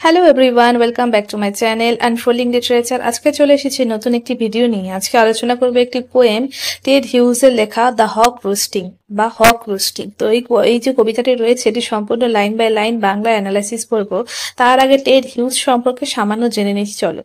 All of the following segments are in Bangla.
Hello everyone, welcome back to my channel unfolding literature. আজকে চলে এসেছি নতুন একটি ভিডিও নিয়ে। আজকে আলোচনা করবো একটি পোয়েম, টেড হিউজের লেখা দ্য হক রোস্টিং বা হক রোস্টিং। তো এই যে কবিতাটি রয়েছে, এটি সম্পূর্ণ line by line Bangla analysis করবো। তার আগে টেড হিউজ সম্পর্কে সামান্য জেনে নিচ্ছি, চলো।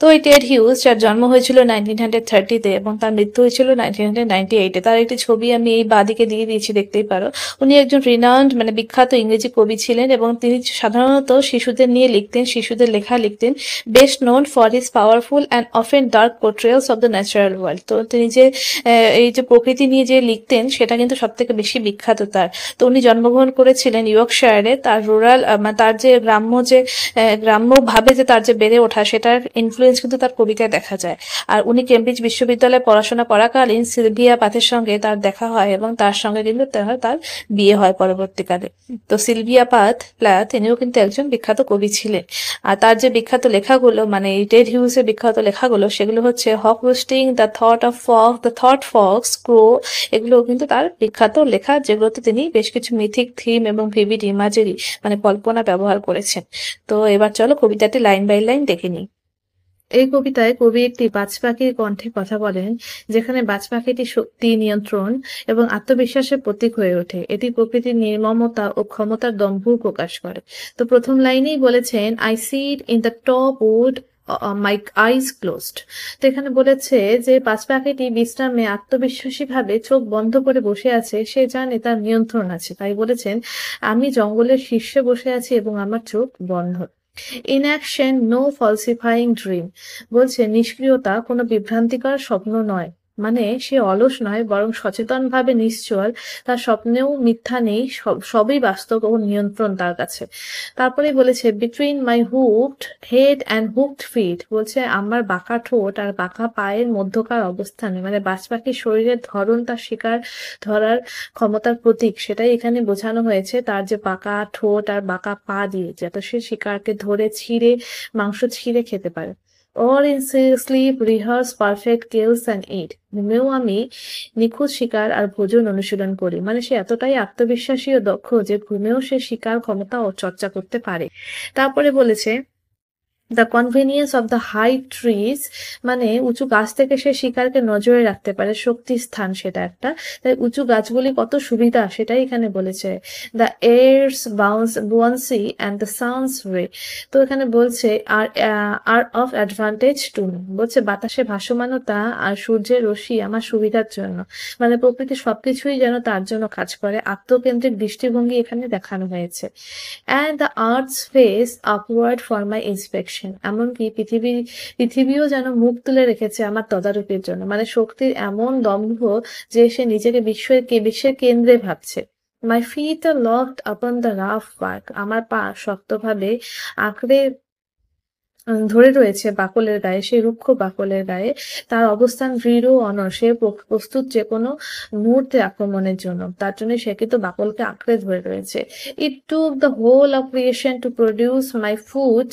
তো এই টেড হিউজ, যার জন্ম হয়েছিল 1930-তে এবং তার মৃত্যু হয়েছিল 1998-এ। তার একটি ছবি আমি এই বাঁদিকে দিয়ে দিয়েছি, দেখতেই পারো। উনি একজন রিনাউন্ড বিখ্যাত ইংরেজি কবি ছিলেন এবং তিনি সাধারণত শিশুদের নিয়ে লিখতেন, শিশুদের লেখা লিখতেন। Best known for his powerful and often dark portrayals of the natural world. তো তিনি যে এই যে প্রকৃতি নিয়ে যে লিখতেন, সেটা কিন্তু সব থেকে বেশি বিখ্যাত তার। তো উনি জন্মগ্রহণ করেছিলেন ইয়র্কশায়ারে। তার রুরাল তার যে গ্রাম্য ভাবে যে তার যে বেড়ে ওঠা, সেটার ইনফ্লুয়েন্স কিন্তু তার কবিতায় দেখা যায়। আর উনি কেমব্রিজ বিশ্ববিদ্যালয়ে পড়াশোনা করাকালীন সিলভিয়া পাথের সঙ্গে তার দেখা হয় এবং তার সঙ্গে কিন্তু তার বিয়ে হয় পরবর্তীকালে। তো সিলভিয়া প্লাথ তিনিও কিন্তু একজন বিখ্যাত কবি ছিলেন। আর তার যে বিখ্যাত লেখাগুলো, এই টেড হিউজের বিখ্যাত লেখাগুলো, সেগুলো হচ্ছে Hawk Roosting, The Thought Fox, Crow. এগুলো কিন্তু তার বিখ্যাত লেখা, যেগুলোতে তিনি বেশ কিছু মিথিক থিম এবং ভিভিড ইমাজেরি কল্পনা ব্যবহার করেছেন। তো এবার চলো কবিতাটি লাইন বাই লাইন দেখে নিই। এই কবিতায় কবি একটি বাজ পাখির কণ্ঠে কথা বলেন, যেখানে বাজ পাখিটি শক্তি, নিয়ন্ত্রণ এবং আত্মবিশ্বাসের প্রতীক হয়ে ওঠে। এটি প্রকৃতির নির্মমতা ও ক্ষমতার দম্ভ প্রকাশ করে। তো প্রথম লাইনেই বলেছেন, I sit in the top wood my eyes closed. তো এখানে বলেছে যে বাজ পাখিটি বিশ্রামে আত্মবিশ্বাসী ভাবে চোখ বন্ধ করে বসে আছে। সে জানে তার নিয়ন্ত্রণ আছে, তাই বলেছেন, আমি জঙ্গলের শীর্ষে বসে আছি এবং আমার চোখ বন্ধ। Inaction, no falsifying dream. বলছে নিষ্ক্রিয়তা কোনো বিভ্রান্তিকর স্বপ্ন নয়, সে অলস নয়, বরং সচেতনভাবে নিশ্চল। তার স্বপ্নেও মিথ্যা নেই, সবই বাস্তব ও নিয়ন্ত্রণ তার কাছে। তারপরে বলেছে, between my hooked head and hooked feet. বলছে আমার বাঁকা ঠোঁট আর বাঁকা পায়ের মধ্যকার অবস্থানে, বাজ পাখির শরীরের ধরন তার শিকার ধরার ক্ষমতার প্রতীক, সেটাই এখানে বোঝানো হয়েছে। তার যে বাঁকা ঠোঁট আর বাঁকা পা দিয়ে, যাতে সে শিকারকে ধরে মাংস ছিঁড়ে খেতে পারে। Or in sleep rehearse perfect kills and eat. ঘুমেও আমি নিখুঁত শিকার আর ভোজন অনুশীলন করি। সে এতটাই আত্মবিশ্বাসী ও দক্ষ যে ঘুমেও সে শিকার ক্ষমতা ও চর্চা করতে পারে। তারপরে বলেছে, the convenience of the high trees. উঁচু গাছ থেকে সে শিকারকে নজরে রাখতে পারে, শক্তির স্থান সেটা একটা। তাই উঁচু গাছগুলি কত সুবিধা, সেটাই এখানে বলেছে। The air's buoyancy and the sun's ray. তো এখানে বলছে are of advantage to me. বলছে বাতাসে ভাসমানতা আর সূর্যের রশ্মি আমার সুবিধার জন্য। প্রকৃতির সবকিছুই যেন তার জন্য কাজ করে। আত্মকেন্দ্রিক দৃষ্টিভঙ্গি এখানে দেখানো হয়েছে। And the earths face upward for my inspection. এমনকি পৃথিবীও যেন মুখ তুলে রেখেছে আমার তদারকির জন্য। শক্তির এমন দম্ভ যে সে নিজেকে বিশ্বের কেন্দ্রে ভাবছে। My feet are locked upon the rough bark. আমার পা শক্তভাবে আঁকড়ে ধরে রয়েছে বাকলের গায়ে, সেই রুক্ষ বাকলের গায়ে। তার অবস্থান দৃঢ় অনড়, সে প্রস্তুত যে কোনো মুহূর্তে আক্রমণের জন্য। তার জন্য সে কিন্তু বাকলকে আঁকড়ে ধরে রয়েছে। It took the whole of creation to produce my foot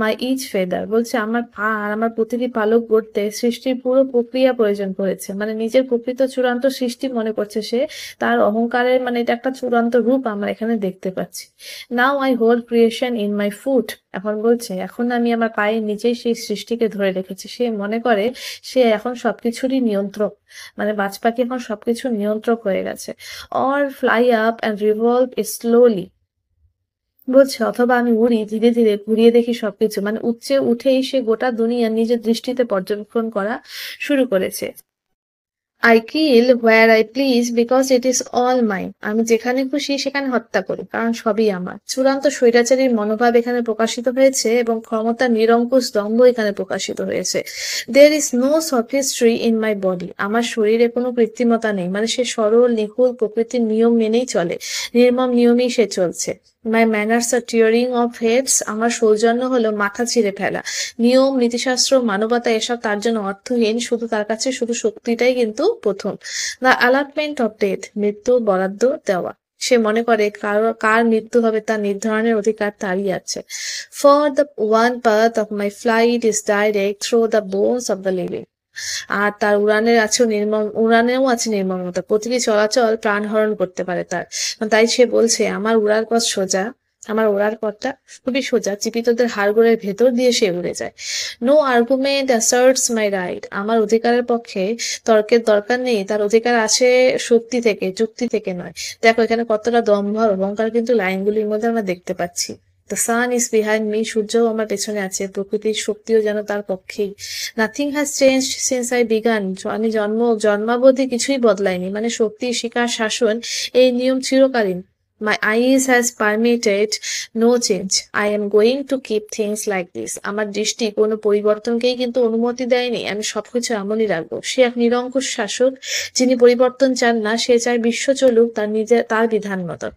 my each feather. বলছে আমার পা আর আমার প্রতিটি পালক গড়তে সৃষ্টির পুরো প্রক্রিয়া প্রয়োজন পড়েছে। নিজের প্রকৃত চূড়ান্ত সৃষ্টি মনে করছে সে। তার অহংকারের এটা একটা চূড়ান্ত রূপ আমরা এখানে দেখতে পাচ্ছি। Now I hold creation in my foot. এখন বলছে, এখন আমি আমার পায়ের নিচেই সেই সৃষ্টিকে ধরে রেখেছি। সে মনে করে সে এখন সবকিছুরই নিয়ন্ত্রক। বাজ পাখি এখন সবকিছুর নিয়ন্ত্রক হয়ে গেছে। Or fly up and revolve slowly. বলছে অথবা আমি উড়ি, ধীরে ধীরে ঘুরিয়ে দেখি সবকিছু। উচ্চে উঠেই সে গোটা দুনিয়া নিজের দৃষ্টিতে পর্যবেক্ষণ করা শুরু করেছে। I kill where I please because it is all mine. আমি যেখানে খুশি সেখানে হত্যা করি, কারণ সবই আমার। চূড়ান্ত স্বৈরাচারীর মনোভাব এখানে প্রকাশিত হয়েছে এবং ক্ষমতার নিরঙ্কুশ দম্ভ এখানে প্রকাশিত হয়েছে। There is no sophistry in my body. আমার শরীরে কোনো কৃত্রিমতা নেই। সে সরল নিখুঁত প্রকৃতির নিয়ম মেনেই চলে, নির্মম নিয়মেই সে চলছে। My manners are tearing off heads. আমার সৌজন্য হলো মাথা ছিঁড়ে ফেলা। নিয়ম, নীতিশাস্ত্র, মানবতা এসব তার জন্য অর্থহীন। তার কাছে শুধু শক্তিটাই কিন্তু প্রথম। The allotment of death. মৃত্যু বরাদ্দ দেওয়া। সে মনে করে কার মৃত্যু হবে তার নির্ধারণের অধিকার তারই আছে। For the one path of my flight is direct through the bones of the living. আর তার উড়ানেও আছে নির্মমতা। প্রতিটি চলাচল প্রাণ হরণ করতে পারে তার। তাই সে বলছে আমার উড়ার পথ সোজা, আমার ওড়ার পথটা খুবই সোজা, চিপিতদের হাড়গোড়ের ভেতর দিয়ে সে উড়ে যায়। No argument asserts my right, আমার অধিকারের পক্ষে তর্কের দরকার নেই, তার অধিকার আছে সত্যি থেকে, যুক্তি থেকে নয়। দেখো এখানে কতটা দম্ভ আর অহংকার কিন্তু লাইনগুলির মধ্যে আমরা দেখতে পাচ্ছি। The sun is behind me, সূর্যও আমার পেছনে আছে, প্রকৃতির শক্তিও যেন তার পক্ষেই। Nothing has change since I began, আমি জন্মাবধি কিছুই বদলায়নি, মানে শক্তি, শিকার, শাসন, এই নিয়ম চিরকালীন। My eyes has permitted no change. I am going to keep things like this. আমার দৃষ্টি কোনো পরিবর্তনকেই কিন্তু অনুমতি দেয়নি, আমি সবকিছু এমনই রাখবো। সে এক নিরঙ্কুশ শাসক, যিনি পরিবর্তন চান না, সে চায় বিশ্ব চলুক তার বিধান মতো।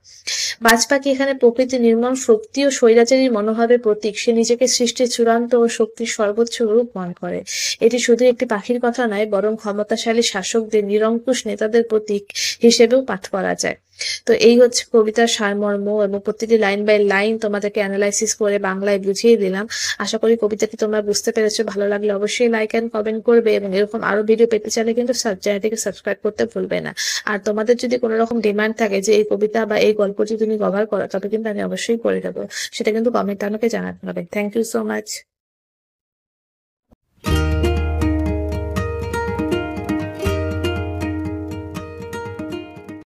বাজপাখি এখানে প্রকৃতি নির্মম শক্তি ও স্বৈরাচারী মনোভাবের প্রতীক, সে নিজেকে সৃষ্টির চূড়ান্ত ও শক্তির সর্বোচ্চ রূপ মনে করে। এটি শুধু একটি পাখির কথা নয়, বরং ক্ষমতাশালী শাসকদের, নিরঙ্কুশ নেতাদের প্রতীক হিসেবেও পাঠ করা যায়। তো এই হচ্ছে কবিতার সারমর্ম, এবং প্রতিটি লাইন বাই লাইন তোমাদেরকে অ্যানালাইসিস করে বাংলায় বুঝিয়ে দিলাম। আশা করি কবিতাটি তোমরা বুঝতে পেরেছো। ভালো লাগলে অবশ্যই লাইক এন্ড কমেন্ট করবে, এবং এরকম আরো ভিডিও পেতে চাইলে কিন্তু চ্যানেলটিকে সাবস্ক্রাইব করতে ভুলবে না। আর তোমাদের যদি কোনো রকম ডিমান্ড থাকে যে এই কবিতা বা এই গল্পটি তুমি কভার করো, তবে কিন্তু আমি অবশ্যই করে দেবো, সেটা কিন্তু কমেন্টে আমাকে জানাতে হবে। Thank you so much.